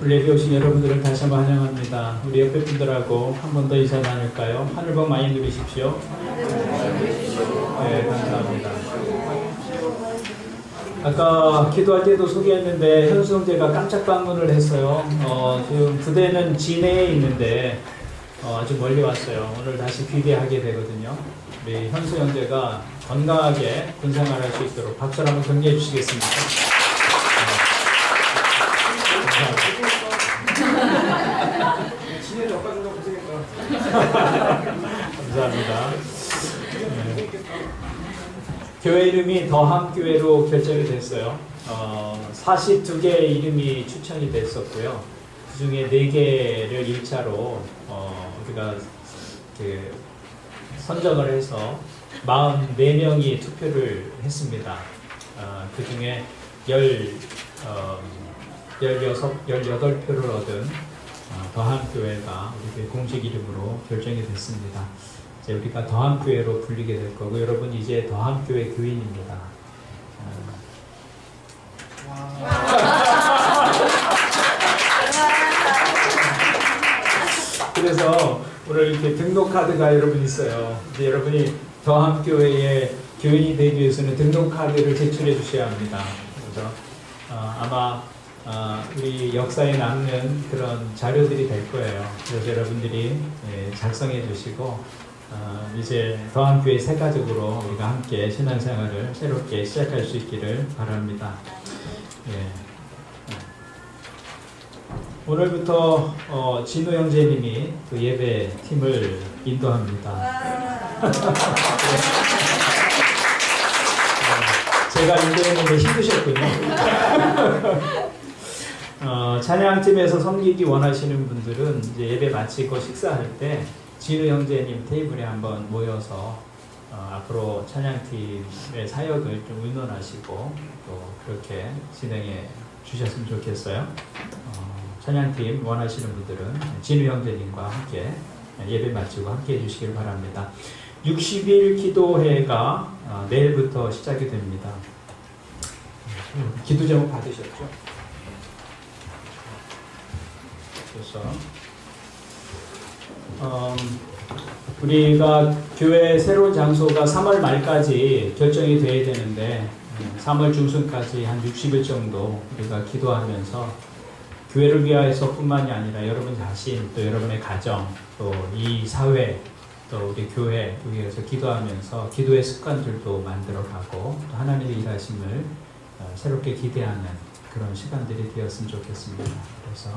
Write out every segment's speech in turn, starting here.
우리 예배 오신 여러분들을 다시 한번 환영합니다. 우리 옆에 분들하고 한 번 더 인사 나눌까요? 하늘 복 많이 누리십시오. 네, 감사합니다. 아까 기도할 때도 소개했는데 현수 형제가 깜짝 방문을 했어요. 지금 부대는 진해에 있는데 아주 멀리 왔어요. 오늘 다시 귀대하게 되거든요. 우리 현수 형제가 건강하게 군생활할 수 있도록 박수를 한번 격려해 주시겠습니까? 진해를 엇가준다고 고생했다. 감사합니다. 네. 교회 이름이 더함교회로 결정이 됐어요. 42개의 이름이 추천이 됐었고요. 그 중에 4개를 1차로 우리가 선정을 해서 44명이 투표를 했습니다. 그 중에 18표를 얻은 더함교회가 우리 공식 이름으로 결정이 됐습니다. 이제 우리가 더함교회로 불리게 될 거고, 여러분 이제 더함교회 교인입니다. 그래서 오늘 이렇게 등록 카드가 여러분 있어요. 이제 여러분이 더함교회의 교인이 되기 위해서는 등록 카드를 제출해 주셔야 합니다. 그래서 아마 우리 역사에 남는 그런 자료들이 될 거예요. 그래서 여러분들이 작성해 주시고 이제 더함교회 새 가족으로 우리가 함께 신앙생활을 새롭게 시작할 수 있기를 바랍니다. 오늘부터 진우 형제님이 그 예배 팀을 인도합니다. 제가 인도했는데 힘드셨군요. 찬양팀에서 섬기기 원하시는 분들은 이제 예배 마치고 식사할 때 진우 형제님 테이블에 한번 모여서 앞으로 찬양팀의 사역을 좀 의논하시고 또 그렇게 진행해 주셨으면 좋겠어요. 찬양팀 원하시는 분들은 진우 형제님과 함께 예배 마치고 함께 해주시길 바랍니다. 60일 기도회가 내일부터 시작이 됩니다. 기도 제목 받으셨죠? 그래서 우리가 교회 새로운 장소가 3월 말까지 결정이 돼야 되는데 3월 중순까지 한 60일 정도 우리가 기도하면서 교회를 위하여서 뿐만이 아니라 여러분 자신, 또 여러분의 가정, 또 이 사회, 또 우리 교회 위해서 기도하면서 기도의 습관들도 만들어가고 또 하나님의 일하심을 새롭게 기대하는 그런 시간들이 되었으면 좋겠습니다. 그래서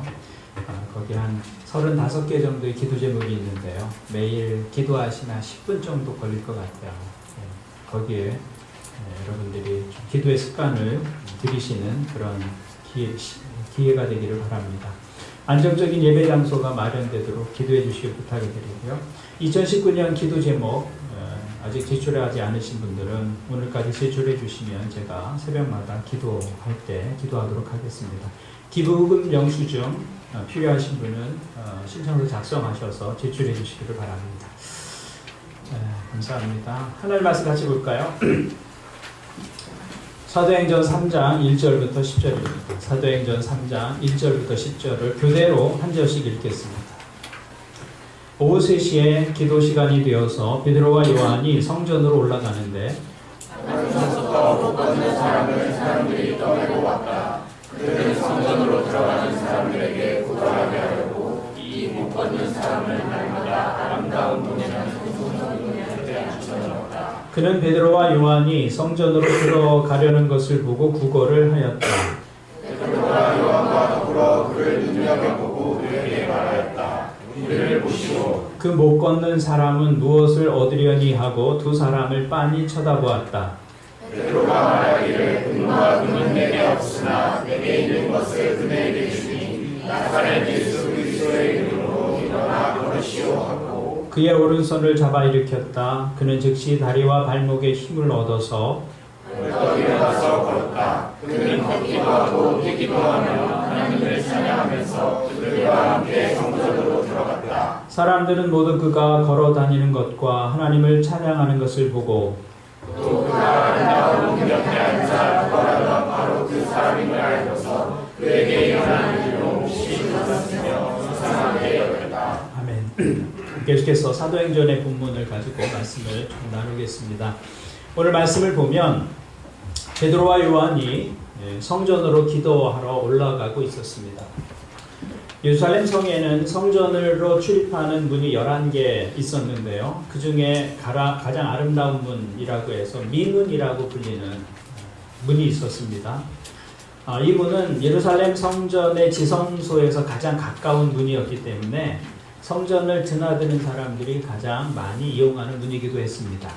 거기 한 35개 정도의 기도 제목이 있는데요. 매일 기도하시나 10분 정도 걸릴 것 같아요. 거기에 여러분들이 기도의 습관을 들이시는 그런 기회가 되기를 바랍니다. 안정적인 예배 장소가 마련되도록 기도해 주시길 부탁을 드리고요. 2019년 기도 제목 아직 제출하지 않으신 분들은 오늘까지 제출해 주시면 제가 새벽마다 기도할 때 기도하도록 하겠습니다. 기부금 영수증 필요하신 분은 신청서 작성하셔서 제출해 주시기를 바랍니다. 감사합니다. 하나님 말씀 같이 볼까요? 사도행전 3장 1절부터 10절입니다. 사도행전 3장 1절부터 10절을 교대로 한 절씩 읽겠습니다. 오후 3시에 기도 시간이 되어서 베드로와 요한이 성전으로 올라가는데 못 걷는 사람을 사람들이 떠밀고 왔다. 그들은 성전으로 들어가는 사람들에게 고발하게 하려고 이 못 걷는 사람을 날마다 아름다운 문이나 성소문 문에 앉혀놓았다. 그는 베드로와 요한이 성전으로 들어가려는 것을 보고 구걸을 하였다. 베드로와 요한과 더불어 그를 눈여겨보고 그에게 말하였다. 우리를 보시오. 그 못 걷는 사람은 무엇을 얻으려니 하고 두 사람을 빤히 쳐다보았다. 베드로가 말하기를 금과 금은 내게 없으나 내게 있는 것을 그에게 주니 나사렛 예수 그리스도의 이름으로 일어나 걸으시오 하고 그의 오른손을 잡아 일으켰다. 그는 즉시 다리와 발목에 힘을 얻어서 벌떡 일어나서 걸었다. 그는 걷기도 하고 뛰기도 하며 하나님을 찬양하면서 그들과 함께 성전으로 들어갔다. 사람들은 모두 그가 걸어 다니는 것과 하나님을 찬양하는 것을 보고 또 그가 아름다운 문 옆에 앉아 구걸하던 바로 그 사람임을 알고서 그에게 일어나는 일로 몹시 신선하며 수상하게 여겼다. 아멘. 계속해서 사도행전의 본문을 가지고 말씀을 좀 나누겠습니다. 오늘 말씀을 보면 베드로와 요한이 성전으로 기도하러 올라가고 있었습니다. 예루살렘 성에는 성전으로 출입하는 문이 11개 있었는데요. 그 중에 가장 아름다운 문이라고 해서 미문이라고 불리는 문이 있었습니다. 이 문은 예루살렘 성전의 지성소에서 가장 가까운 문이었기 때문에 성전을 드나드는 사람들이 가장 많이 이용하는 문이기도 했습니다.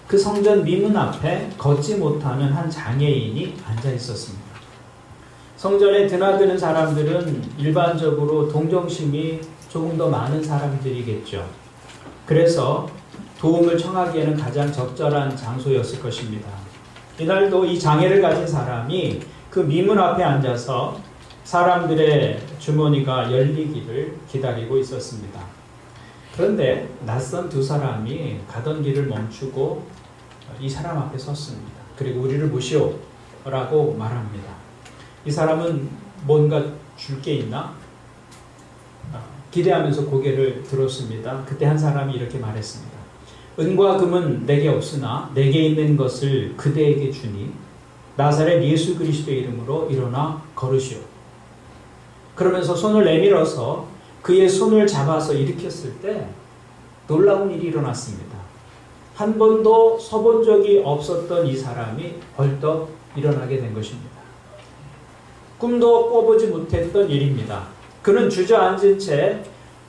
그 성전 미문 앞에 걷지 못하는 한 장애인이 앉아 있었습니다. 성전에 드나드는 사람들은 일반적으로 동정심이 조금 더 많은 사람들이겠죠. 그래서 도움을 청하기에는 가장 적절한 장소였을 것입니다. 이날도 이 장애를 가진 사람이 그 미문 앞에 앉아서 사람들의 주머니가 열리기를 기다리고 있었습니다. 그런데 낯선 두 사람이 가던 길을 멈추고 이 사람 앞에 섰습니다. 그리고 우리를 모시오라고 말합니다. 이 사람은 뭔가 줄 게 있나? 기대하면서 고개를 들었습니다. 그때 한 사람이 이렇게 말했습니다. 은과 금은 내게 없으나 내게 있는 것을 그대에게 주니 나사렛 예수 그리스도의 이름으로 일어나 걸으시오. 그러면서 손을 내밀어서 그의 손을 잡아서 일으켰을 때 놀라운 일이 일어났습니다. 한 번도 서본 적이 없었던 이 사람이 벌떡 일어나게 된 것입니다. 꿈도 꿔보지 못했던 일입니다. 그는 주저앉은 채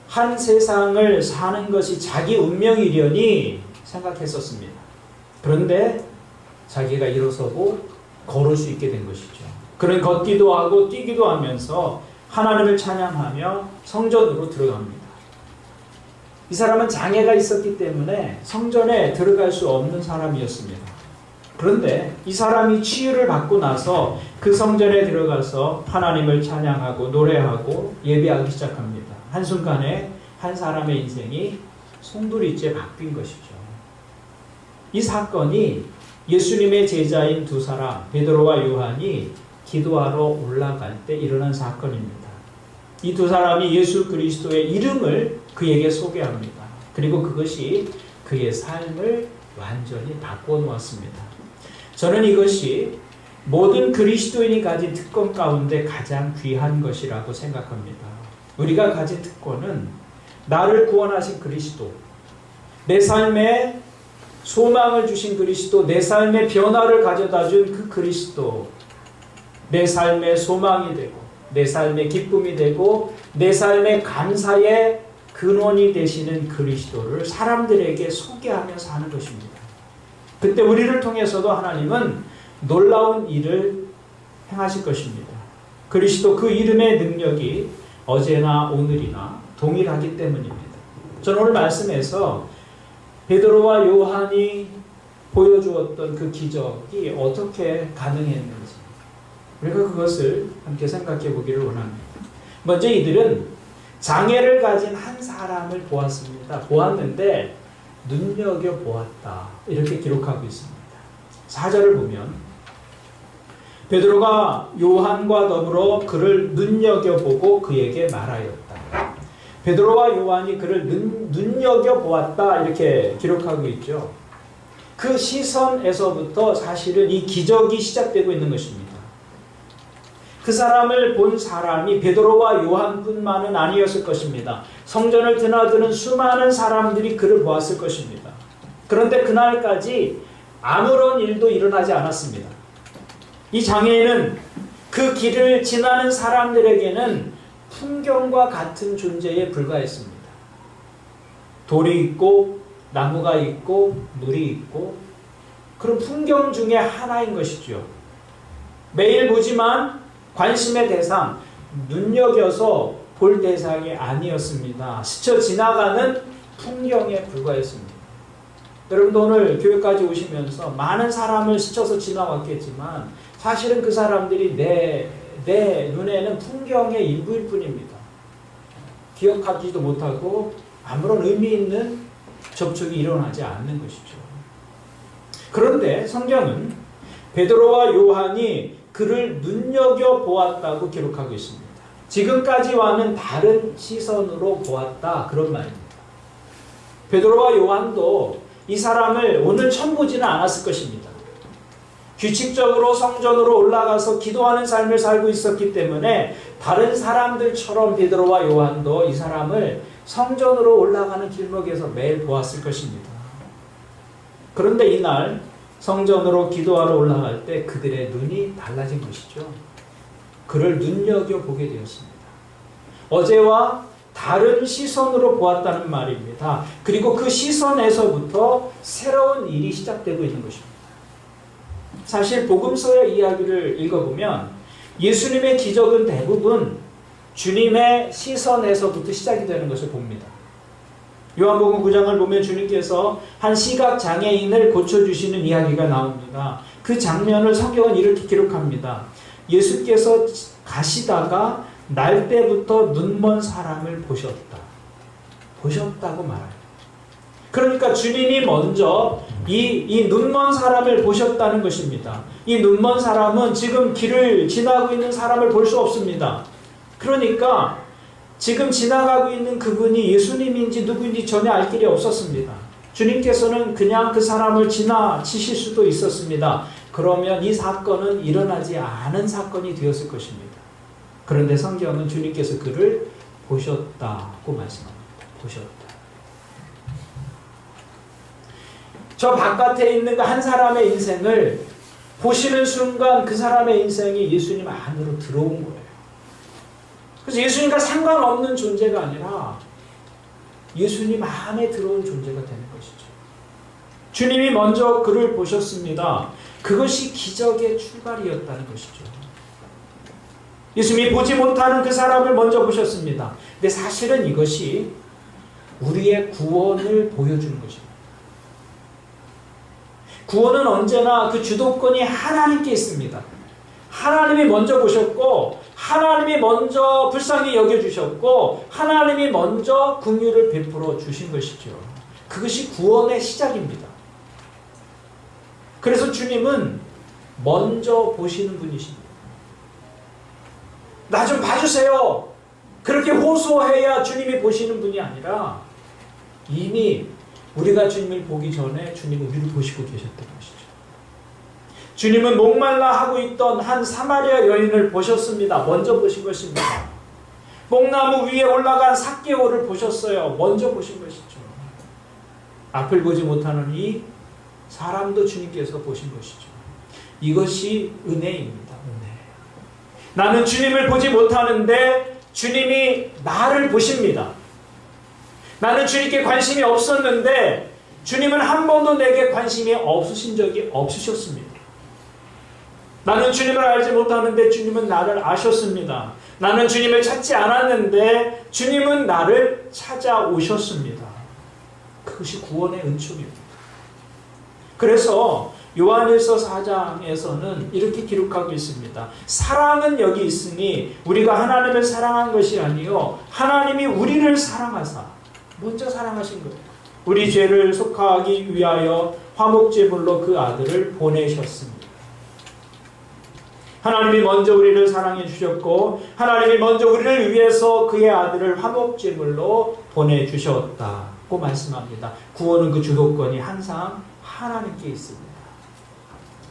한 세상을 사는 것이 자기 운명이려니 생각했었습니다. 그런데 자기가 일어서고 걸을 수 있게 된 것이죠. 그는 걷기도 하고 뛰기도 하면서 하나님을 찬양하며 성전으로 들어갑니다. 이 사람은 장애가 있었기 때문에 성전에 들어갈 수 없는 사람이었습니다. 그런데 이 사람이 치유를 받고 나서 그 성전에 들어가서 하나님을 찬양하고 노래하고 예배하기 시작합니다. 한순간에 한 사람의 인생이 송두리째 바뀐 것이죠. 이 사건이 예수님의 제자인 두 사람 베드로와 요한이 기도하러 올라갈 때 일어난 사건입니다. 이 두 사람이 예수 그리스도의 이름을 그에게 소개합니다. 그리고 그것이 그의 삶을 완전히 바꿔 놓았습니다. 저는 이것이 모든 그리스도인이 가진 특권 가운데 가장 귀한 것이라고 생각합니다. 우리가 가진 특권은 나를 구원하신 그리스도, 내 삶에 소망을 주신 그리스도, 내 삶의 변화를 가져다 준 그 그리스도, 내 삶의 소망이 되고 내 삶의 기쁨이 되고 내 삶의 감사의 근원이 되시는 그리스도를 사람들에게 소개하며 사는 것입니다. 그때 우리를 통해서도 하나님은 놀라운 일을 행하실 것입니다. 그리스도 그 이름의 능력이 어제나 오늘이나 동일하기 때문입니다. 저는 오늘 말씀에서 베드로와 요한이 보여주었던 그 기적이 어떻게 가능했는지 우리가 그것을 함께 생각해 보기를 원합니다. 먼저 이들은 장애를 가진 한 사람을 보았습니다. 보았는데 눈여겨보았다. 이렇게 기록하고 있습니다. 4절을 보면 베드로가 요한과 더불어 그를 눈여겨보고 그에게 말하였다. 베드로와 요한이 그를 눈여겨보았다. 이렇게 기록하고 있죠. 그 시선에서부터 사실은 이 기적이 시작되고 있는 것입니다. 그 사람을 본 사람이 베드로와 요한뿐만은 아니었을 것입니다. 성전을 드나드는 수많은 사람들이 그를 보았을 것입니다. 그런데 그날까지 아무런 일도 일어나지 않았습니다. 이 장애인은 그 길을 지나는 사람들에게는 풍경과 같은 존재에 불과했습니다. 돌이 있고 나무가 있고 물이 있고 그런 풍경 중에 하나인 것이죠. 매일 보지만 관심의 대상, 눈여겨서 볼 대상이 아니었습니다. 스쳐 지나가는 풍경에 불과했습니다. 여러분도 오늘 교회까지 오시면서 많은 사람을 스쳐서 지나왔겠지만 사실은 그 사람들이 내 눈에는 풍경의 일부일 뿐입니다. 기억하지도 못하고 아무런 의미 있는 접촉이 일어나지 않는 것이죠. 그런데 성경은 베드로와 요한이 그를 눈여겨보았다고 기록하고 있습니다. 지금까지와는 다른 시선으로 보았다. 그런 말입니다. 베드로와 요한도 이 사람을 오늘 처음 보지는 않았을 것입니다. 규칙적으로 성전으로 올라가서 기도하는 삶을 살고 있었기 때문에 다른 사람들처럼 베드로와 요한도 이 사람을 성전으로 올라가는 길목에서 매일 보았을 것입니다. 그런데 이날 성전으로 기도하러 올라갈 때 그들의 눈이 달라진 것이죠. 그를 눈여겨보게 되었습니다. 어제와 다른 시선으로 보았다는 말입니다. 그리고 그 시선에서부터 새로운 일이 시작되고 있는 것입니다. 사실 복음서의 이야기를 읽어보면 예수님의 기적은 대부분 주님의 시선에서부터 시작이 되는 것을 봅니다. 요한복음 9장을 보면 주님께서 한 시각장애인을 고쳐주시는 이야기가 나옵니다. 그 장면을 성경은 이렇게 기록합니다. 예수께서 가시다가 날 때부터 눈먼 사람을 보셨다. 보셨다고 말합니다. 그러니까 주님이 먼저 이 눈먼 사람을 보셨다는 것입니다. 이 눈먼 사람은 지금 길을 지나고 있는 사람을 볼 수 없습니다. 그러니까 지금 지나가고 있는 그분이 예수님인지 누구인지 전혀 알 길이 없었습니다. 주님께서는 그냥 그 사람을 지나치실 수도 있었습니다. 그러면 이 사건은 일어나지 않은 사건이 되었을 것입니다. 그런데 성경은 주님께서 그를 보셨다고 말씀합니다. 보셨다. 저 바깥에 있는 그 한 사람의 인생을 보시는 순간 그 사람의 인생이 예수님 안으로 들어온 거예요. 그래서 예수님과 상관없는 존재가 아니라 예수님 안에 들어온 존재가 되는 것이죠. 주님이 먼저 그를 보셨습니다. 그것이 기적의 출발이었다는 것이죠. 예수님이 보지 못하는 그 사람을 먼저 보셨습니다. 근데 사실은 이것이 우리의 구원을 보여주는 것입니다. 구원은 언제나 그 주도권이 하나님께 있습니다. 하나님이 먼저 보셨고 하나님이 먼저 불쌍히 여겨주셨고 하나님이 먼저 긍휼을 베풀어 주신 것이죠. 그것이 구원의 시작입니다. 그래서 주님은 먼저 보시는 분이십니다. 나 좀 봐주세요. 그렇게 호소해야 주님이 보시는 분이 아니라 이미 우리가 주님을 보기 전에 주님은 우리를 보시고 계셨던 것이죠. 주님은 목말라 하고 있던 한 사마리아 여인을 보셨습니다. 먼저 보신 것입니다. 목나무 위에 올라간 삭개오를 보셨어요. 먼저 보신 것이죠. 앞을 보지 못하는 이 사람도 주님께서 보신 것이죠. 이것이 은혜입니다. 은혜. 나는 주님을 보지 못하는데 주님이 나를 보십니다. 나는 주님께 관심이 없었는데 주님은 한 번도 내게 관심이 없으신 적이 없으셨습니다. 나는 주님을 알지 못하는데 주님은 나를 아셨습니다. 나는 주님을 찾지 않았는데 주님은 나를 찾아오셨습니다. 그것이 구원의 은총입니다. 그래서 요한일서 4장에서는 이렇게 기록하고 있습니다. 사랑은 여기 있으니 우리가 하나님을 사랑한 것이 아니요 하나님이 우리를 사랑하사 먼저 사랑하신 거예요. 우리 죄를 속하기 위하여 화목제물로 그 아들을 보내셨습니다. 하나님이 먼저 우리를 사랑해 주셨고 하나님이 먼저 우리를 위해서 그의 아들을 화목제물로 보내주셨다고 말씀합니다. 구원은 그 주도권이 항상 하나님께 있습니다.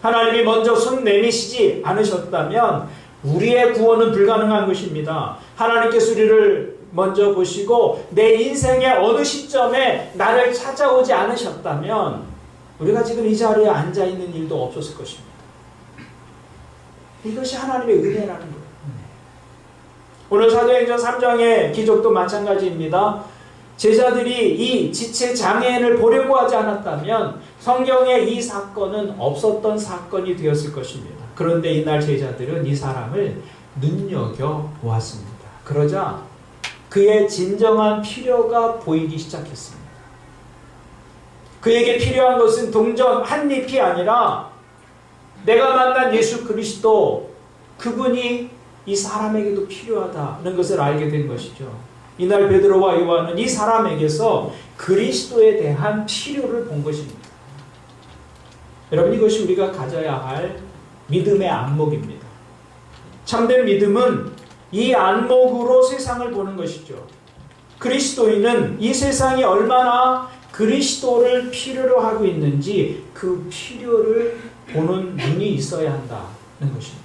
하나님이 먼저 손 내미시지 않으셨다면 우리의 구원은 불가능한 것입니다. 하나님께서 우리를 먼저 보시고 내 인생의 어느 시점에 나를 찾아오지 않으셨다면 우리가 지금 이 자리에 앉아있는 일도 없었을 것입니다. 이것이 하나님의 은혜라는 거예요. 오늘 사도행전 3장의 기적도 마찬가지입니다. 제자들이 이 지체장애인을 보려고 하지 않았다면 성경에 이 사건은 없었던 사건이 되었을 것입니다. 그런데 이날 제자들은 이 사람을 눈여겨보았습니다. 그러자 그의 진정한 필요가 보이기 시작했습니다. 그에게 필요한 것은 동전 한 잎이 아니라 내가 만난 예수 그리스도 그분이 이 사람에게도 필요하다는 것을 알게 된 것이죠. 이날 베드로와 요한은 이 사람에게서 그리스도에 대한 필요를 본 것입니다. 여러분 이것이 우리가 가져야 할 믿음의 안목입니다. 참된 믿음은 이 안목으로 세상을 보는 것이죠. 그리스도인은 이 세상이 얼마나 그리스도를 필요로 하고 있는지 그 필요를 보는 눈이 있어야 한다는 것입니다.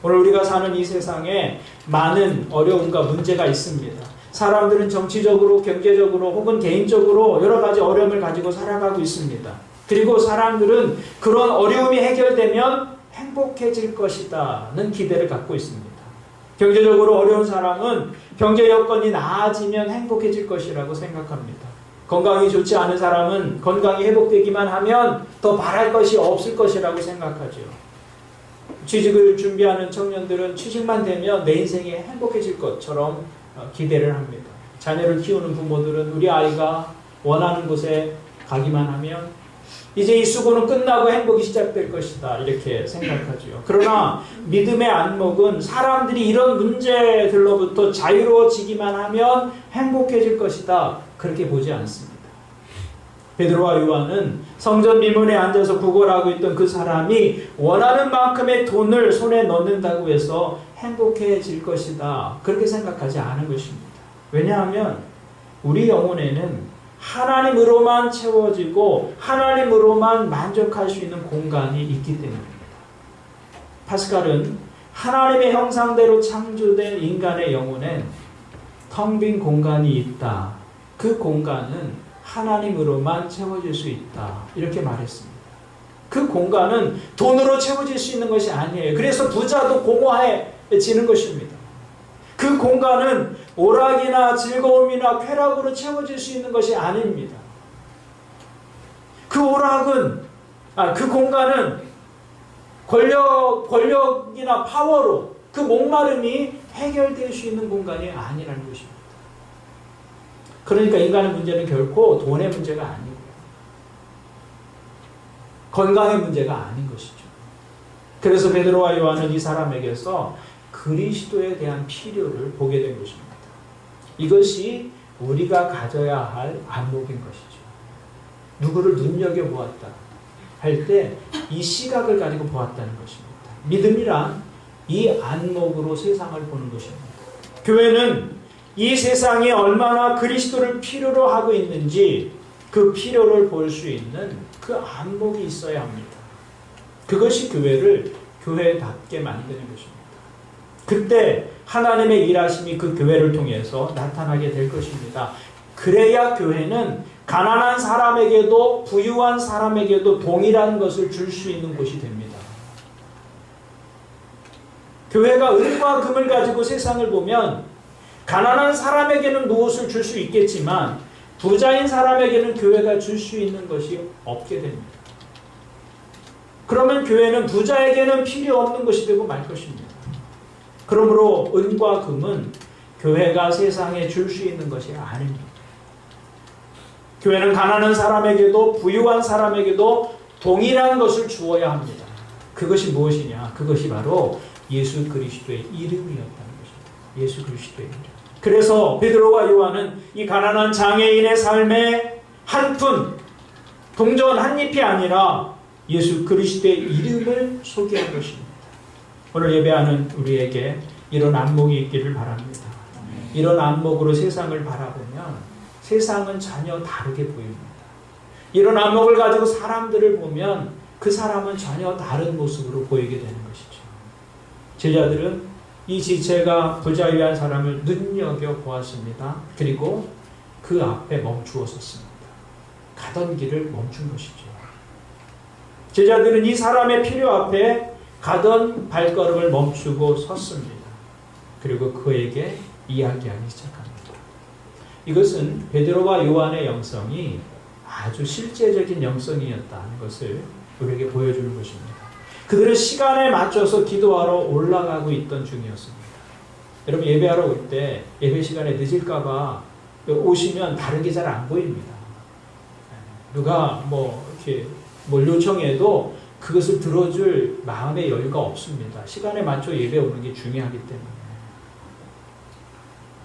오늘 우리가 사는 이 세상에 많은 어려움과 문제가 있습니다. 사람들은 정치적으로, 경제적으로 혹은 개인적으로 여러 가지 어려움을 가지고 살아가고 있습니다. 그리고 사람들은 그런 어려움이 해결되면 행복해질 것이다는 기대를 갖고 있습니다. 경제적으로 어려운 사람은 경제 여건이 나아지면 행복해질 것이라고 생각합니다. 건강이 좋지 않은 사람은 건강이 회복되기만 하면 더 바랄 것이 없을 것이라고 생각하죠. 취직을 준비하는 청년들은 취직만 되면 내 인생이 행복해질 것처럼 기대를 합니다. 자녀를 키우는 부모들은 우리 아이가 원하는 곳에 가기만 하면 이제 이 수고는 끝나고 행복이 시작될 것이다 이렇게 생각하죠. 그러나 믿음의 안목은 사람들이 이런 문제들로부터 자유로워지기만 하면 행복해질 것이다 그렇게 보지 않습니다. 베드로와 요한은 성전 미문에 앉아서 구걸하고 있던 그 사람이 원하는 만큼의 돈을 손에 넣는다고 해서 행복해질 것이다 그렇게 생각하지 않은 것입니다. 왜냐하면 우리 영혼에는 하나님으로만 채워지고 하나님으로만 만족할 수 있는 공간이 있기 때문입니다. 파스칼은 하나님의 형상대로 창조된 인간의 영혼엔 텅 빈 공간이 있다. 그 공간은 하나님으로만 채워질 수 있다. 이렇게 말했습니다. 그 공간은 돈으로 채워질 수 있는 것이 아니에요. 그래서 부자도 공허해지는 것입니다. 그 공간은 오락이나 즐거움이나 쾌락으로 채워질 수 있는 것이 아닙니다. 그 공간은 권력이나 파워로 그 목마름이 해결될 수 있는 공간이 아니라는 것입니다. 그러니까 인간의 문제는 결코 돈의 문제가 아니고요. 건강의 문제가 아닌 것이죠. 그래서 베드로와 요한은 이 사람에게서 그리스도에 대한 필요를 보게 된 것입니다. 이것이 우리가 가져야 할 안목인 것이죠. 누구를 눈여겨보았다 할 때 이 시각을 가지고 보았다는 것입니다. 믿음이란 이 안목으로 세상을 보는 것입니다. 교회는 이 세상이 얼마나 그리스도를 필요로 하고 있는지 그 필요를 볼 수 있는 그 안목이 있어야 합니다. 그것이 교회를 교회답게 만드는 것입니다. 그때 하나님의 일하심이 그 교회를 통해서 나타나게 될 것입니다. 그래야 교회는 가난한 사람에게도 부유한 사람에게도 동일한 것을 줄 수 있는 곳이 됩니다. 교회가 은과 금을 가지고 세상을 보면 가난한 사람에게는 무엇을 줄 수 있겠지만 부자인 사람에게는 교회가 줄 수 있는 것이 없게 됩니다. 그러면 교회는 부자에게는 필요 없는 것이 되고 말 것입니다. 그러므로 은과 금은 교회가 세상에 줄 수 있는 것이 아닙니다. 교회는 가난한 사람에게도 부유한 사람에게도 동일한 것을 주어야 합니다. 그것이 무엇이냐? 그것이 바로 예수 그리스도의 이름이었다는 것입니다. 예수 그리스도의 이름. 그래서 베드로와 요한은 이 가난한 장애인의 삶의 한 푼, 동전 한 잎이 아니라 예수 그리스도의 이름을 소개한 것입니다. 오늘 예배하는 우리에게 이런 안목이 있기를 바랍니다. 이런 안목으로 세상을 바라보면 세상은 전혀 다르게 보입니다. 이런 안목을 가지고 사람들을 보면 그 사람은 전혀 다른 모습으로 보이게 되는 것이죠. 제자들은 이 지체가 부자유한 사람을 눈여겨보았습니다. 그리고 그 앞에 멈추어 섰습니다. 가던 길을 멈춘 것이죠. 제자들은 이 사람의 필요 앞에 가던 발걸음을 멈추고 섰습니다. 그리고 그에게 이야기하기 시작합니다. 이것은 베드로와 요한의 영성이 아주 실제적인 영성이었다는 것을 우리에게 보여주는 것입니다. 그들은 시간에 맞춰서 기도하러 올라가고 있던 중이었습니다. 여러분 예배하러 올 때 예배 시간에 늦을까봐 오시면 다른 게 잘 안 보입니다. 누가 이렇게 뭘 요청해도 그것을 들어줄 마음의 여유가 없습니다. 시간에 맞춰 예배 오는 게 중요하기 때문에.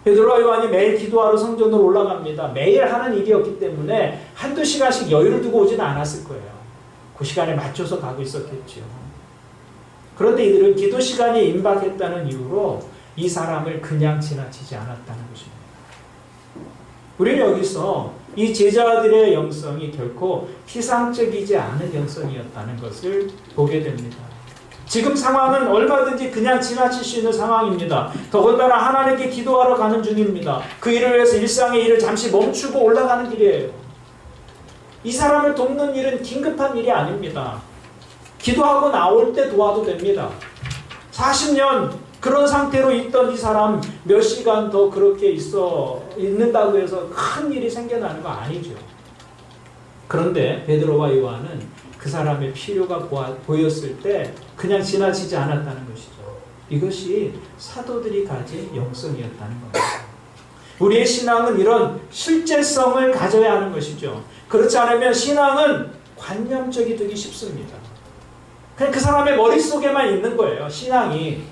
베드로와 요한이 매일 기도하러 성전으로 올라갑니다. 매일 하는 일이었기 때문에 한두 시간씩 여유를 두고 오지는 않았을 거예요. 그 시간에 맞춰서 가고 있었겠죠. 그런데 이들은 기도 시간이 임박했다는 이유로 이 사람을 그냥 지나치지 않았다는 것입니다. 우리는 여기서 이 제자들의 영성이 결코 피상적이지 않은 영성이었다는 것을 보게 됩니다. 지금 상황은 얼마든지 그냥 지나칠 수 있는 상황입니다. 더군다나 하나님께 기도하러 가는 중입니다. 그 일을 위해서 일상의 일을 잠시 멈추고 올라가는 길이에요. 이 사람을 돕는 일은 긴급한 일이 아닙니다. 기도하고 나올 때 도와도 됩니다. 40년 그런 상태로 있던 이 사람 몇 시간 더 그렇게 있는다고 해서 큰 일이 생겨나는 거 아니죠. 그런데 베드로와 요한은 그 사람의 필요가 보였을 때 그냥 지나치지 않았다는 것이죠. 이것이 사도들이 가진 영성이었다는 겁니다. 우리의 신앙은 이런 실제성을 가져야 하는 것이죠. 그렇지 않으면 신앙은 관념적이 되기 쉽습니다. 그냥 그 사람의 머릿속에만 있는 거예요. 신앙이.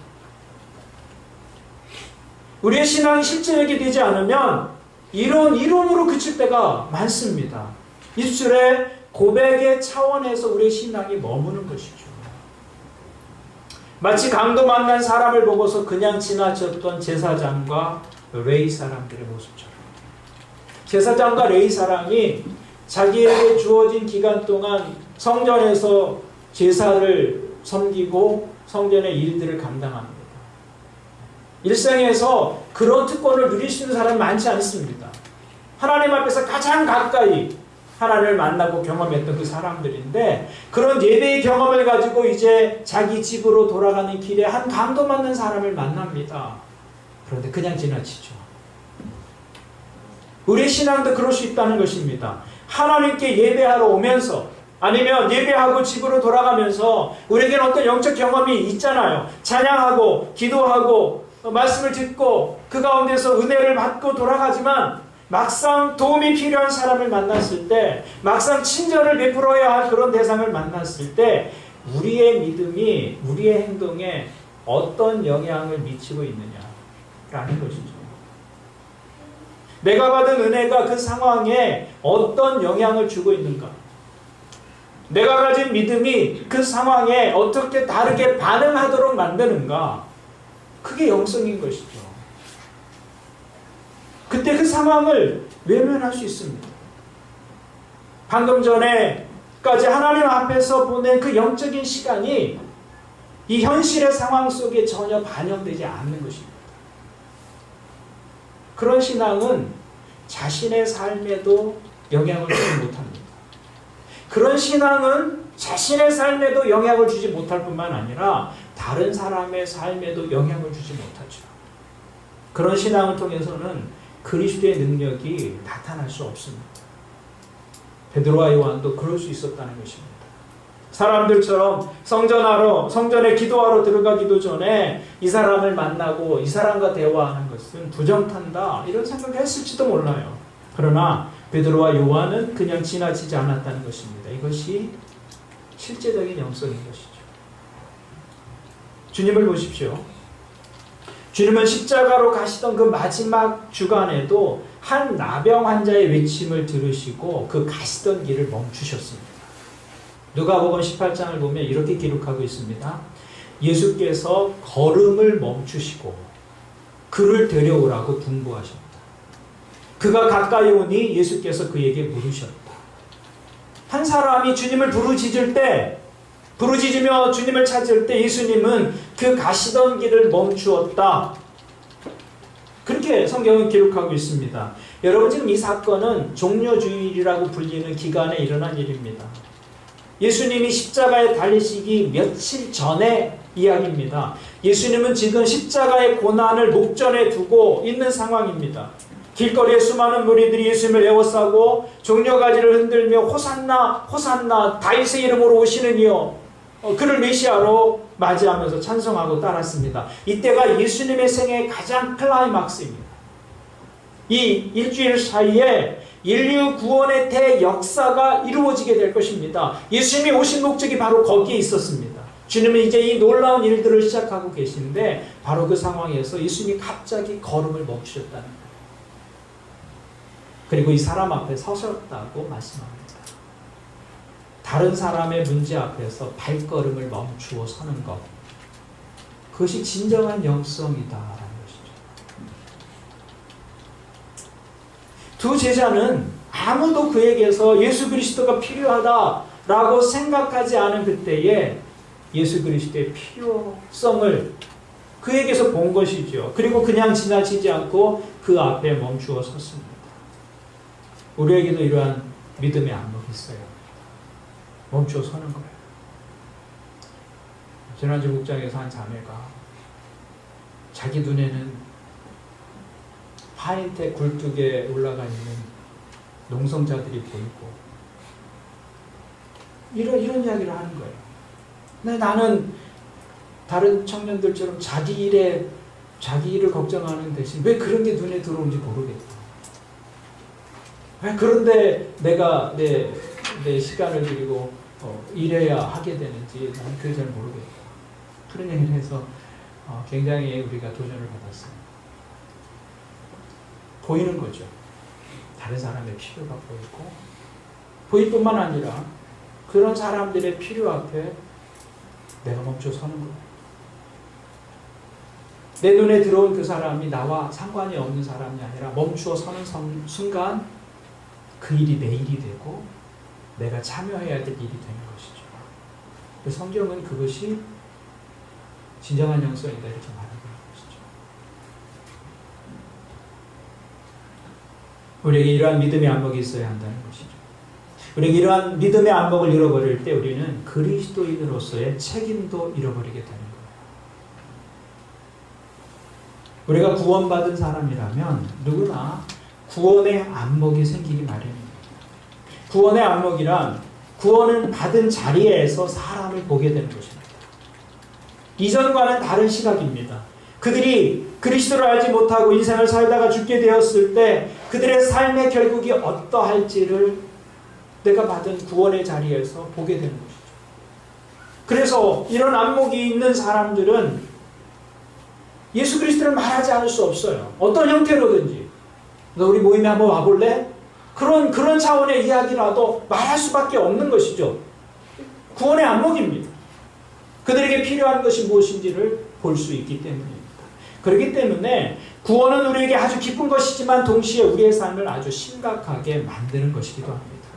우리의 신앙이 실제적이 되지 않으면 이론으로 그칠 때가 많습니다. 입술의 고백의 차원에서 우리의 신앙이 머무는 것이죠. 마치 강도 만난 사람을 보고서 그냥 지나쳤던 제사장과 레위 사람들의 모습처럼. 제사장과 레위 사람이 자기에게 주어진 기간 동안 성전에서 제사를 섬기고 성전의 일들을 감당합니다. 일생에서 그런 특권을 누릴 수 있는 사람이 많지 않습니다. 하나님 앞에서 가장 가까이 하나님을 만나고 경험했던 그 사람들인데 그런 예배의 경험을 가지고 이제 자기 집으로 돌아가는 길에 한 강도 맞는 사람을 만납니다. 그런데 그냥 지나치죠. 우리의 신앙도 그럴 수 있다는 것입니다. 하나님께 예배하러 오면서 아니면 예배하고 집으로 돌아가면서 우리에게는 어떤 영적 경험이 있잖아요. 찬양하고 기도하고 말씀을 듣고 그 가운데서 은혜를 받고 돌아가지만 막상 도움이 필요한 사람을 만났을 때 막상 친절을 베풀어야 할 그런 대상을 만났을 때 우리의 믿음이 우리의 행동에 어떤 영향을 미치고 있느냐라는 것이죠. 내가 받은 은혜가 그 상황에 어떤 영향을 주고 있는가? 내가 가진 믿음이 그 상황에 어떻게 다르게 반응하도록 만드는가? 그게 영성인 것이죠. 그때 그 상황을 외면할 수 있습니다. 방금 전에까지 하나님 앞에서 보낸 그 영적인 시간이 이 현실의 상황 속에 전혀 반영되지 않는 것입니다. 그런 신앙은 자신의 삶에도 영향을 주지 못합니다. 그런 신앙은 자신의 삶에도 영향을 주지 못할 뿐만 아니라 다른 사람의 삶에도 영향을 주지 못하죠. 그런 신앙을 통해서는 그리스도의 능력이 나타날 수 없습니다. 베드로와 요한도 그럴 수 있었다는 것입니다. 사람들처럼 성전에 기도하러 들어가기도 전에 이 사람을 만나고 이 사람과 대화하는 것은 부정탄다 이런 생각을 했을지도 몰라요. 그러나 베드로와 요한은 그냥 지나치지 않았다는 것입니다. 이것이 실제적인 영성인 것이죠. 주님을 보십시오. 주님은 십자가로 가시던 그 마지막 주간에도 한 나병 환자의 외침을 들으시고 그 가시던 길을 멈추셨습니다. 누가복음 18장을 보면 이렇게 기록하고 있습니다. 예수께서 걸음을 멈추시고 그를 데려오라고 분부하셨다. 그가 가까이 오니 예수께서 그에게 물으셨다. 한 사람이 주님을 부르짖으며 주님을 찾을 때 예수님은 그 가시던 길을 멈추었다. 그렇게 성경은 기록하고 있습니다. 여러분 지금 이 사건은 종려주일이라고 불리는 기간에 일어난 일입니다. 예수님이 십자가에 달리시기 며칠 전의 이야기입니다. 예수님은 지금 십자가의 고난을 목전에 두고 있는 상황입니다. 길거리에 수많은 무리들이 예수님을 에워싸고 종려가지를 흔들며 호산나 호산나 다윗의 이름으로 오시는 이여 그를 메시아로 맞이하면서 찬송하고 따랐습니다. 이때가 예수님의 생애의 가장 클라이막스입니다. 이 일주일 사이에 인류 구원의 대역사가 이루어지게 될 것입니다. 예수님이 오신 목적이 바로 거기에 있었습니다. 주님은 이제 이 놀라운 일들을 시작하고 계시는데 바로 그 상황에서 예수님이 갑자기 걸음을 멈추셨다는 거예요. 그리고 이 사람 앞에 서셨다고 말씀합니다. 다른 사람의 문제 앞에서 발걸음을 멈추어 서는 것. 그것이 진정한 영성이다라는 두 제자는 아무도 그에게서 예수 그리스도가 필요하다라고 생각하지 않은 그때에 예수 그리스도의 필요성을 그에게서 본 것이죠. 그리고 그냥 지나치지 않고 그 앞에 멈추어 섰습니다. 우리에게도 이러한 믿음의 안목이 있어요. 멈추어 서는 거예요. 지난주 목장에서 한 자매가 자기 눈에는 파인텍 굴뚝에 올라가 있는 농성자들이 보이고 이런 이야기를 하는 거예요. 근데 나는 다른 청년들처럼 자기 일을 걱정하는 대신 왜 그런 게 눈에 들어오는지 모르겠다. 왜 그런데 내가 내 시간을 들이고 일해야 하게 되는지 나는 그걸 잘 모르겠다. 그런 얘기를 해서 굉장히 우리가 도전을 받았어요. 보이는 거죠. 다른 사람의 필요가 보이고 보일 뿐만 아니라 그런 사람들의 필요 앞에 내가 멈춰 서는 거예요. 내 눈에 들어온 그 사람이 나와 상관이 없는 사람이 아니라 멈추어 서는 순간 그 일이 내 일이 되고 내가 참여해야 될 일이 되는 것이죠. 성경은 그것이 진정한 영성이다 이렇게 말하고 있는 것이죠. 우리에게 이러한 믿음의 안목이 있어야 한다는 것이죠. 우리에게 이러한 믿음의 안목을 잃어버릴 때 우리는 그리스도인으로서의 책임도 잃어버리게 되는 거예요. 우리가 구원받은 사람이라면 누구나 구원의 안목이 생기기 마련입니다. 구원의 안목이란 구원을 받은 자리에서 사람을 보게 되는 것입니다. 이전과는 다른 시각입니다. 그들이 그리스도를 알지 못하고 인생을 살다가 죽게 되었을 때 그들의 삶의 결국이 어떠할지를 내가 받은 구원의 자리에서 보게 되는 것이죠. 그래서 이런 안목이 있는 사람들은 예수 그리스도를 말하지 않을 수 없어요. 어떤 형태로든지. 너 우리 모임에 한번 와볼래? 그런 차원의 이야기라도 말할 수밖에 없는 것이죠. 구원의 안목입니다. 그들에게 필요한 것이 무엇인지를 볼 수 있기 때문입니다. 그렇기 때문에 구원은 우리에게 아주 기쁜 것이지만 동시에 우리의 삶을 아주 심각하게 만드는 것이기도 합니다.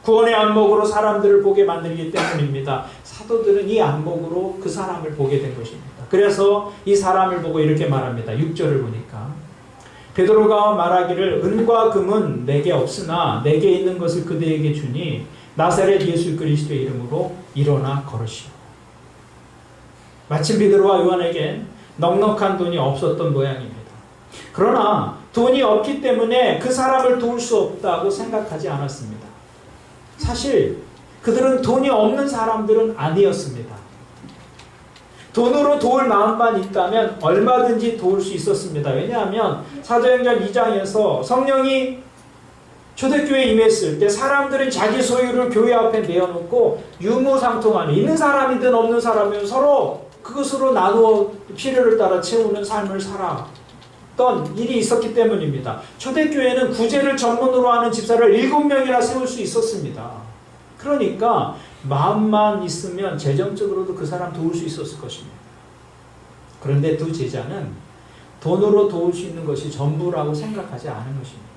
구원의 안목으로 사람들을 보게 만들기 때문입니다. 사도들은 이 안목으로 그 사람을 보게 된 것입니다. 그래서 이 사람을 보고 이렇게 말합니다. 6절을 보니까 베드로가 말하기를 은과 금은 내게 없으나 내게 있는 것을 그들에게 주니 나사렛 예수 그리스도의 이름으로 일어나 걸으시오. 마침 베드로와 요한에겐 넉넉한 돈이 없었던 모양입니다. 그러나 돈이 없기 때문에 그 사람을 도울 수 없다고 생각하지 않았습니다. 사실 그들은 돈이 없는 사람들은 아니었습니다. 돈으로 도울 마음만 있다면 얼마든지 도울 수 있었습니다. 왜냐하면 사도행전 2장에서 성령이 초대교회에 임했을 때 사람들은 자기 소유를 교회 앞에 내어놓고 유무상통하는 있는 사람이든 없는 사람이든 서로 그것으로 나누어 필요를 따라 채우는 삶을 살았던 일이 있었기 때문입니다. 초대교회는 구제를 전문으로 하는 집사를 7명이나 세울 수 있었습니다. 그러니까 마음만 있으면 재정적으로도 그 사람 도울 수 있었을 것입니다. 그런데 두 제자는 돈으로 도울 수 있는 것이 전부라고 생각하지 않은 것입니다.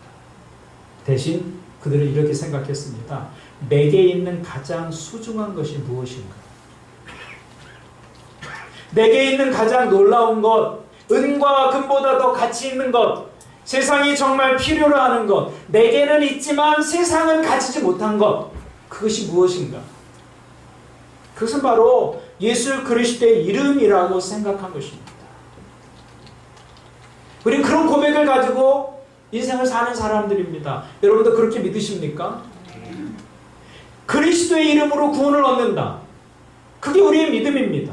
대신 그들은 이렇게 생각했습니다. 내게 있는 가장 소중한 것이 무엇인가? 내게 있는 가장 놀라운 것, 은과 금보다 더 가치 있는 것, 세상이 정말 필요로 하는 것, 내게는 있지만 세상은 가지지 못한 것, 그것이 무엇인가? 그것은 바로 예수 그리스도의 이름이라고 생각한 것입니다. 우리는 그런 고백을 가지고 인생을 사는 사람들입니다. 여러분도 그렇게 믿으십니까? 그리스도의 이름으로 구원을 얻는다. 그게 우리의 믿음입니다.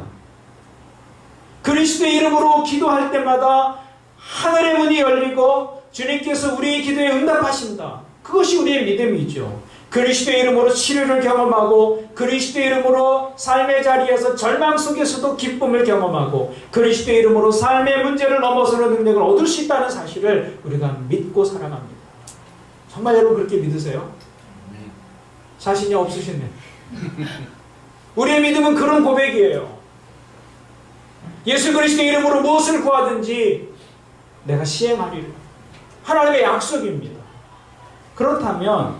그리스도의 이름으로 기도할 때마다 하늘의 문이 열리고 주님께서 우리의 기도에 응답하신다. 그것이 우리의 믿음이죠. 그리스도의 이름으로 치료를 경험하고 그리스도의 이름으로 삶의 자리에서 절망 속에서도 기쁨을 경험하고 그리스도의 이름으로 삶의 문제를 넘어서는 능력을 얻을 수 있다는 사실을 우리가 믿고 살아갑니다. 정말 여러분 그렇게 믿으세요? 자신이 없으시네. 우리의 믿음은 그런 고백이에요. 예수 그리스도의 이름으로 무엇을 구하든지 내가 시행하리라. 하나님의 약속입니다. 그렇다면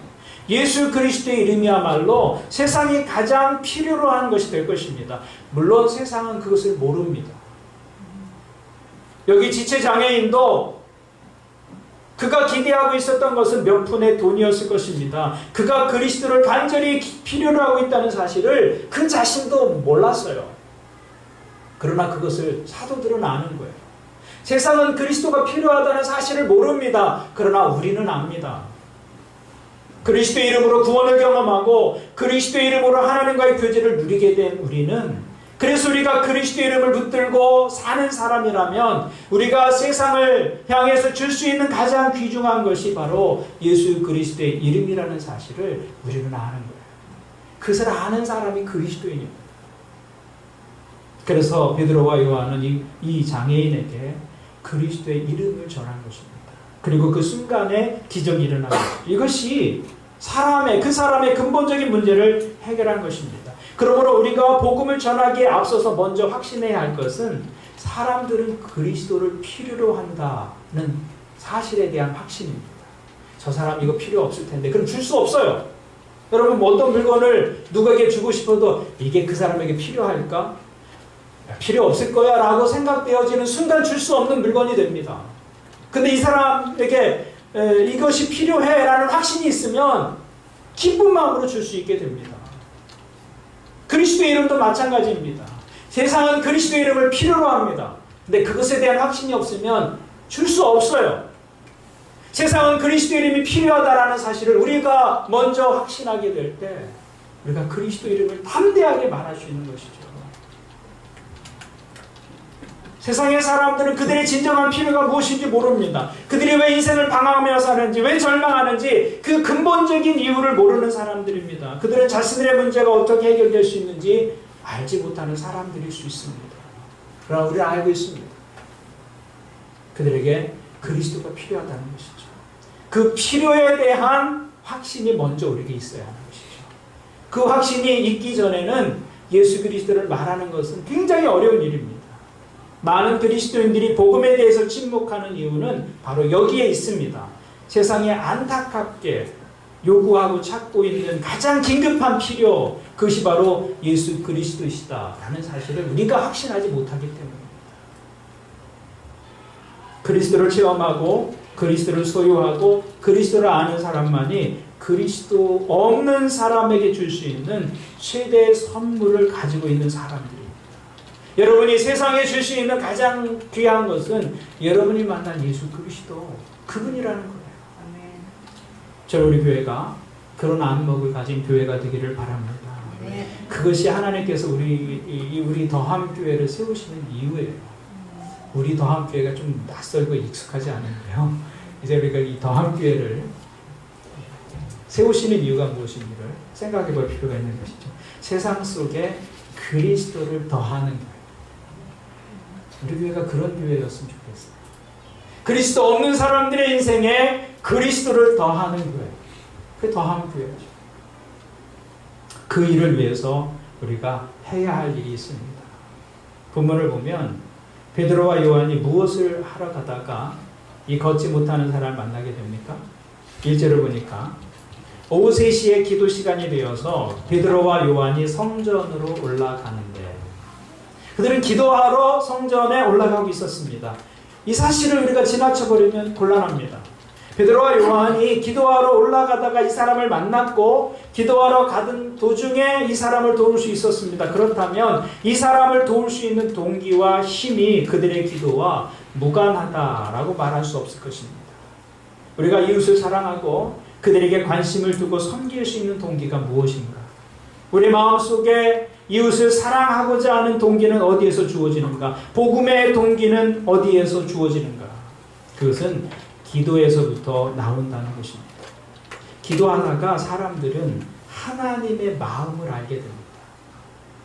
예수 그리스도의 이름이야말로 세상이 가장 필요로 하는 것이 될 것입니다. 물론 세상은 그것을 모릅니다. 여기 지체장애인도 그가 기대하고 있었던 것은 몇 푼의 돈이었을 것입니다. 그가 그리스도를 간절히 필요로 하고 있다는 사실을 그 자신도 몰랐어요. 그러나 그것을 사도들은 아는 거예요. 세상은 그리스도가 필요하다는 사실을 모릅니다. 그러나 우리는 압니다. 그리스도의 이름으로 구원을 경험하고 그리스도의 이름으로 하나님과의 교제를 누리게 된 우리는, 그래서 우리가 그리스도의 이름을 붙들고 사는 사람이라면 우리가 세상을 향해서 줄 수 있는 가장 귀중한 것이 바로 예수 그리스도의 이름이라는 사실을 우리는 아는 거예요. 그것을 아는 사람이 그리스도인입니다. 그래서 베드로와 요한은 이 장애인에게 그리스도의 이름을 전한 것입니다. 그리고 그 순간에 기적이 일어난 거예요. 이것이 그 사람의 근본적인 문제를 해결한 것입니다. 그러므로 우리가 복음을 전하기에 앞서서 먼저 확신해야 할 것은 사람들은 그리스도를 필요로 한다는 사실에 대한 확신입니다. 저 사람 이거 필요 없을 텐데 그럼 줄 수 없어요. 여러분 어떤 물건을 누구에게 주고 싶어도 이게 그 사람에게 필요할까? 필요 없을 거야 라고 생각되어지는 순간 줄 수 없는 물건이 됩니다. 근데 이 사람에게 이것이 필요해 라는 확신이 있으면 기쁜 마음으로 줄 수 있게 됩니다. 그리스도의 이름도 마찬가지입니다. 세상은 그리스도의 이름을 필요로 합니다. 근데 그것에 대한 확신이 없으면 줄 수 없어요. 세상은 그리스도의 이름이 필요하다라는 사실을 우리가 먼저 확신하게 될 때 우리가 그리스도의 이름을 담대하게 말할 수 있는 것이죠. 세상의 사람들은 그들의 진정한 필요가 무엇인지 모릅니다. 그들이 왜 인생을 방황하며 사는지, 왜 절망하는지 그 근본적인 이유를 모르는 사람들입니다. 그들은 자신들의 문제가 어떻게 해결될 수 있는지 알지 못하는 사람들일 수 있습니다. 그러나 우리는 알고 있습니다. 그들에게 그리스도가 필요하다는 것이죠. 그 필요에 대한 확신이 먼저 우리에게 있어야 하는 것이죠. 그 확신이 있기 전에는 예수 그리스도를 말하는 것은 굉장히 어려운 일입니다. 많은 그리스도인들이 복음에 대해서 침묵하는 이유는 바로 여기에 있습니다. 세상에 안타깝게 요구하고 찾고 있는 가장 긴급한 필요, 그것이 바로 예수 그리스도이시다라는 사실을 우리가 확신하지 못하기 때문입니다. 그리스도를 체험하고 그리스도를 소유하고 그리스도를 아는 사람만이 그리스도 없는 사람에게 줄 수 있는 최대의 선물을 가지고 있는 사람들입니다. 여러분이 세상에 줄 수 있는 가장 귀한 것은 여러분이 만난 예수 그리스도, 그분이라는 거예요. 아멘. 저는 우리 교회가 그런 안목을 가진 교회가 되기를 바랍니다. 네. 그것이 하나님께서 우리 더함교회를 세우시는 이유예요. 우리 더함교회가 좀 낯설고 익숙하지 않은데요. 이제 우리가 이 더함교회를 세우시는 이유가 무엇인지를 생각해 볼 필요가 있는 것이죠. 세상 속에 그리스도를 더하는 교회. 우리 교회가 그런 교회였으면 좋겠어요. 그리스도 없는 사람들의 인생에 그리스도를 더하는 교회. 그게 더함 교회죠. 그 일을 위해서 우리가 해야 할 일이 있습니다. 본문을 보면 베드로와 요한이 무엇을 하러 가다가 이 걷지 못하는 사람을 만나게 됩니까? 1절을 보니까 오후 3시에 기도 시간이 되어서 베드로와 요한이 성전으로 올라가는데, 그들은 기도하러 성전에 올라가고 있었습니다. 이 사실을 우리가 지나쳐버리면 곤란합니다. 베드로와 요한이 기도하러 올라가다가 이 사람을 만났고 기도하러 가던 도중에 이 사람을 도울 수 있었습니다. 그렇다면 이 사람을 도울 수 있는 동기와 힘이 그들의 기도와 무관하다라고 말할 수 없을 것입니다. 우리가 이웃을 사랑하고 그들에게 관심을 두고 섬길 수 있는 동기가 무엇인가? 우리 마음속에 이웃을 사랑하고자 하는 동기는 어디에서 주어지는가? 복음의 동기는 어디에서 주어지는가? 그것은 기도에서부터 나온다는 것입니다. 기도하다가 사람들은 하나님의 마음을 알게 됩니다.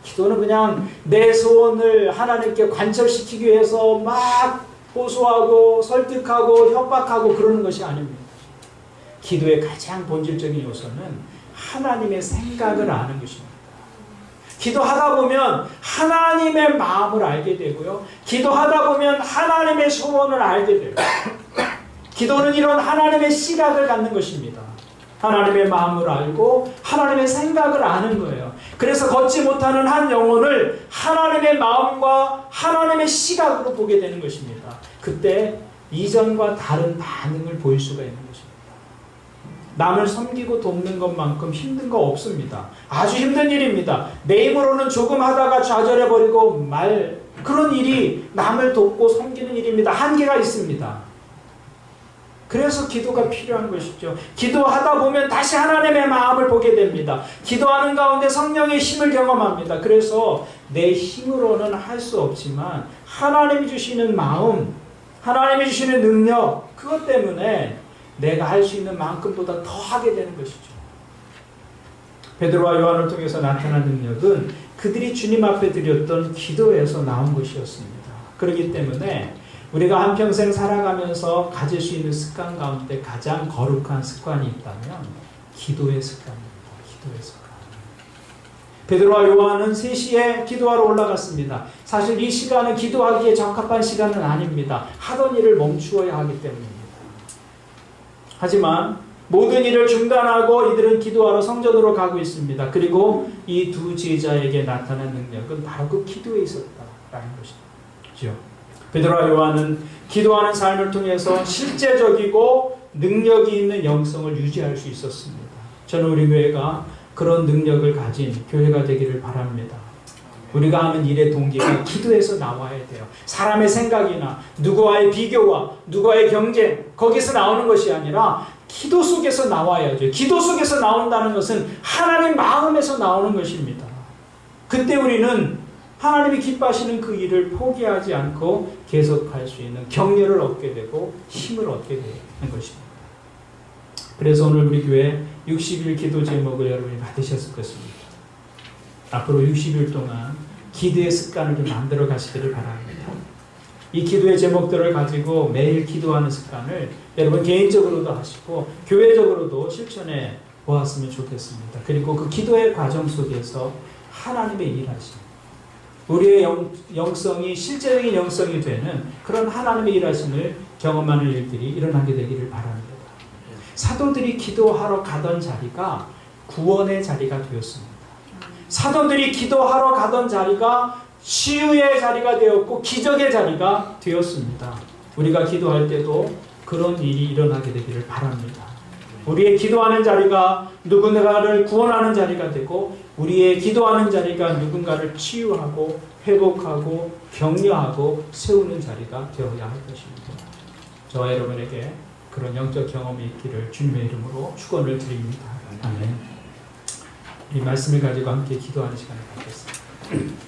기도는 그냥 내 소원을 하나님께 관철시키기 위해서 막 호소하고 설득하고 협박하고 그러는 것이 아닙니다. 기도의 가장 본질적인 요소는 하나님의 생각을 아는 것입니다. 기도하다 보면 하나님의 마음을 알게 되고요. 기도하다 보면 하나님의 소원을 알게 돼요. 기도는 이런 하나님의 시각을 갖는 것입니다. 하나님의 마음을 알고 하나님의 생각을 아는 거예요. 그래서 걷지 못하는 한 영혼을 하나님의 마음과 하나님의 시각으로 보게 되는 것입니다. 그때 이전과 다른 반응을 보일 수가 있는 것입니다. 남을 섬기고 돕는 것만큼 힘든 거 없습니다. 아주 힘든 일입니다. 내 힘으로는 조금 하다가 좌절해버리고 그런 일이 남을 돕고 섬기는 일입니다. 한계가 있습니다. 그래서 기도가 필요한 것이죠. 기도하다 보면 다시 하나님의 마음을 보게 됩니다. 기도하는 가운데 성령의 힘을 경험합니다. 그래서 내 힘으로는 할 수 없지만 하나님이 주시는 마음, 하나님이 주시는 능력, 그것 때문에 내가 할 수 있는 만큼보다 더 하게 되는 것이죠. 베드로와 요한을 통해서 나타난 능력은 그들이 주님 앞에 드렸던 기도에서 나온 것이었습니다. 그렇기 때문에 우리가 한평생 살아가면서 가질 수 있는 습관 가운데 가장 거룩한 습관이 있다면 기도의 습관입니다. 기도의 습관. 베드로와 요한은 3시에 기도하러 올라갔습니다. 사실 이 시간은 기도하기에 적합한 시간은 아닙니다. 하던 일을 멈추어야 하기 때문입니다. 하지만 모든 일을 중단하고 이들은 기도하러 성전으로 가고 있습니다. 그리고 이 두 제자에게 나타난 능력은 바로 그 기도에 있었다라는 것이죠. 베드로와 요한은 기도하는 삶을 통해서 실제적이고 능력이 있는 영성을 유지할 수 있었습니다. 저는 우리 교회가 그런 능력을 가진 교회가 되기를 바랍니다. 우리가 하는 일의 동기가 기도에서 나와야 돼요. 사람의 생각이나 누구와의 비교와 누구와의 경쟁, 거기서 나오는 것이 아니라 기도 속에서 나와야죠. 기도 속에서 나온다는 것은 하나님 마음에서 나오는 것입니다. 그때 우리는 하나님이 기뻐하시는 그 일을 포기하지 않고 계속할 수 있는 격려를 얻게 되고 힘을 얻게 되는 것입니다. 그래서 오늘 우리 교회 60일 기도 제목을 여러분이 받으셨을 것입니다. 앞으로 60일 동안 기도의 습관을 좀 만들어 가시기를 바랍니다. 이 기도의 제목들을 가지고 매일 기도하는 습관을 여러분 개인적으로도 하시고 교회적으로도 실천해 보았으면 좋겠습니다. 그리고 그 기도의 과정 속에서 하나님의 일하심, 우리의 영성이 실제적인 영성이 되는 그런 하나님의 일하심을 경험하는 일들이 일어나게 되기를 바랍니다. 사도들이 기도하러 가던 자리가 구원의 자리가 되었습니다. 사도들이 기도하러 가던 자리가 치유의 자리가 되었고 기적의 자리가 되었습니다. 우리가 기도할 때도 그런 일이 일어나게 되기를 바랍니다. 우리의 기도하는 자리가 누군가를 구원하는 자리가 되고 우리의 기도하는 자리가 누군가를 치유하고 회복하고 격려하고 세우는 자리가 되어야 할 것입니다. 저와 여러분에게 그런 영적 경험이 있기를 주님의 이름으로 축원을 드립니다. 아멘. 이 말씀을 가지고 함께 기도하는 시간을 갖겠습니다.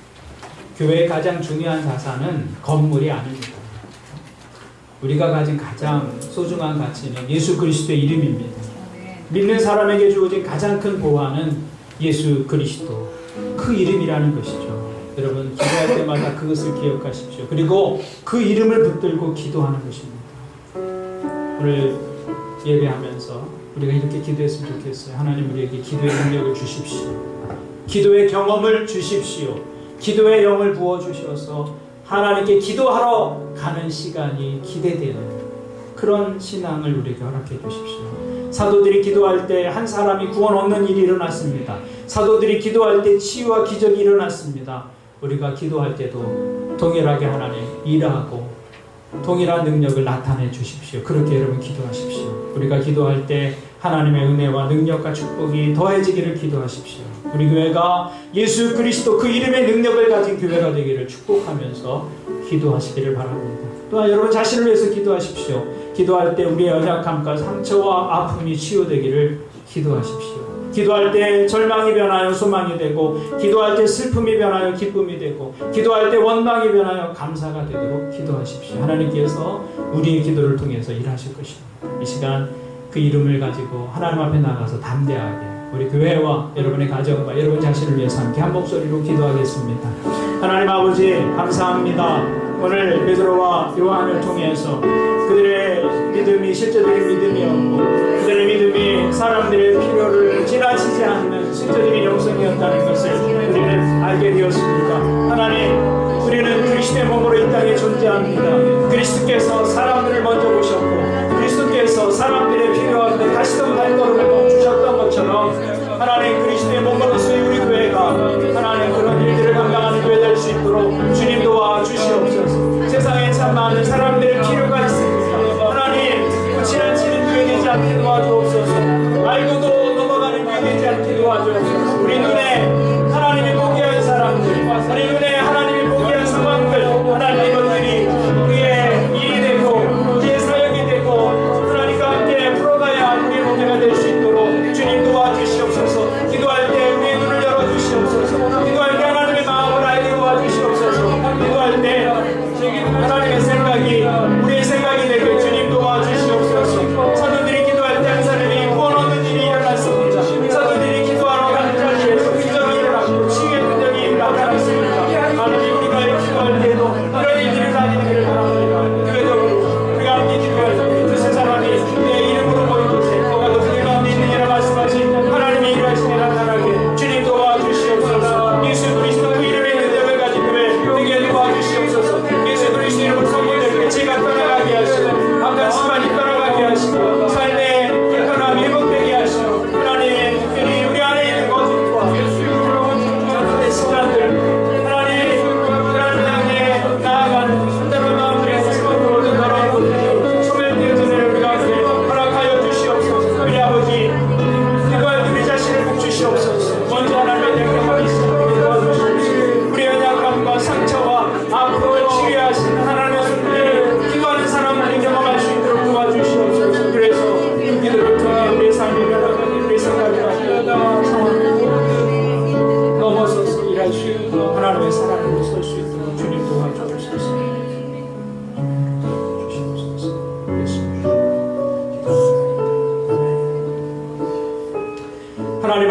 교회의 가장 중요한 자산은 건물이 아닙니다. 우리가 가진 가장 소중한 가치는 예수 그리스도의 이름입니다. 믿는 사람에게 주어진 가장 큰 보화는 예수 그리스도, 그 이름이라는 것이죠. 여러분 기도할 때마다 그것을 기억하십시오. 그리고 그 이름을 붙들고 기도하는 것입니다. 오늘 예배하면서 우리가 이렇게 기도했으면 좋겠어요. 하나님 우리에게 기도의 능력을 주십시오. 기도의 경험을 주십시오. 기도의 영을 부어주셔서 하나님께 기도하러 가는 시간이 기대되는 그런 신앙을 우리에게 허락해 주십시오. 사도들이 기도할 때 한 사람이 구원 얻는 일이 일어났습니다. 사도들이 기도할 때 치유와 기적이 일어났습니다. 우리가 기도할 때도 동일하게 하나님 일하고 동일한 능력을 나타내 주십시오. 그렇게 여러분 기도하십시오. 우리가 기도할 때 하나님의 은혜와 능력과 축복이 더해지기를 기도하십시오. 우리 교회가 예수 그리스도 그 이름의 능력을 가진 교회가 되기를 축복하면서 기도하시기를 바랍니다. 또한 여러분 자신을 위해서 기도하십시오. 기도할 때 우리의 연약함과 상처와 아픔이 치유되기를 기도하십시오. 기도할 때 절망이 변하여 소망이 되고, 기도할 때 슬픔이 변하여 기쁨이 되고, 기도할 때 원망이 변하여 감사가 되도록 기도하십시오. 하나님께서 우리의 기도를 통해서 일하실 것입니다. 이 시간 그 이름을 가지고 하나님 앞에 나가서 담대하게 우리 교회와 여러분의 가정과 여러분 자신을 위해서 함께 한 목소리로 기도하겠습니다. 하나님 아버지 감사합니다. 오늘 베드로와 요한을 통해서 그들의 믿음이 실제적인 믿음이었고 그들의 믿음이 사람들의 필요를 지나치지 않는 실제적인 영성이었다는 것을 우리는 알게 되었습니다. 하나님 우리는 그리스도의 몸으로 이 땅에 존재합니다. 그리스도께서 사람들을 먼저 보셨고 그리스도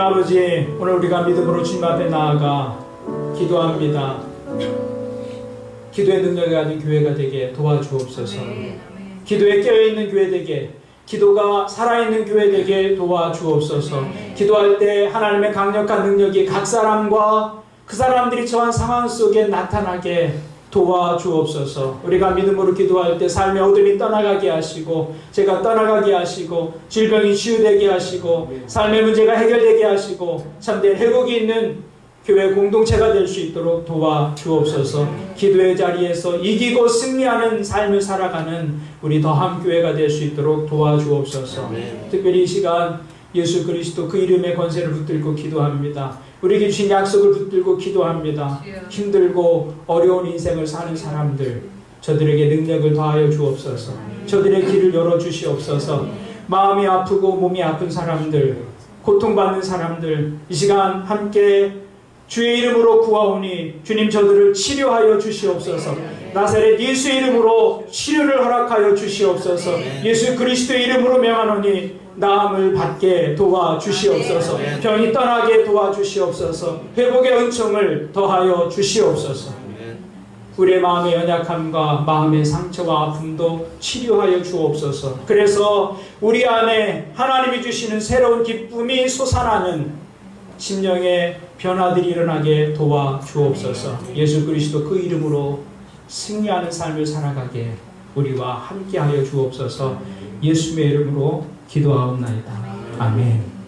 아버지, 오늘 우리가 믿음으로 주님 앞에 나아가 기도합니다. 기도의 능력이 가진 교회가 되게 도와주옵소서. 기도에 깨어있는 교회 되게, 기도가 살아있는 교회 되게 도와주옵소서. 기도할 때 하나님의 강력한 능력이 각 사람과 그 사람들이 처한 상황 속에 나타나게 도와주옵소서. 우리가 믿음으로 기도할 때 삶의 어둠이 떠나가게 하시고, 죄가 떠나가게 하시고, 질병이 치유되게 하시고, 삶의 문제가 해결되게 하시고, 참된 회복이 있는 교회 공동체가 될 수 있도록 도와주옵소서. 기도의 자리에서 이기고 승리하는 삶을 살아가는 우리 더함 교회가 될 수 있도록 도와주옵소서. 특별히 이 시간 예수 그리스도 그 이름의 권세를 붙들고 기도합니다. 우리에게 주신 약속을 붙들고 기도합니다. 힘들고 어려운 인생을 사는 사람들, 저들에게 능력을 더하여 주옵소서. 저들의 길을 열어주시옵소서. 마음이 아프고 몸이 아픈 사람들, 고통받는 사람들, 이 시간 함께 주의 이름으로 구하오니 주님 저들을 치료하여 주시옵소서. 나사렛 예수의 이름으로 치료를 허락하여 주시옵소서. 예수 그리스도의 이름으로 명하노니 나음을 받게 도와주시옵소서. 병이 떠나게 도와주시옵소서. 회복의 은총을 더하여 주시옵소서. 우리의 마음의 연약함과 마음의 상처와 아픔도 치료하여 주옵소서. 그래서 우리 안에 하나님이 주시는 새로운 기쁨이 솟아나는 심령의 변화들이 일어나게 도와주옵소서. 예수 그리스도 그 이름으로 승리하는 삶을 살아가게 우리와 함께하여 주옵소서. 예수의 이름으로 기도하옵나이다. 아멘.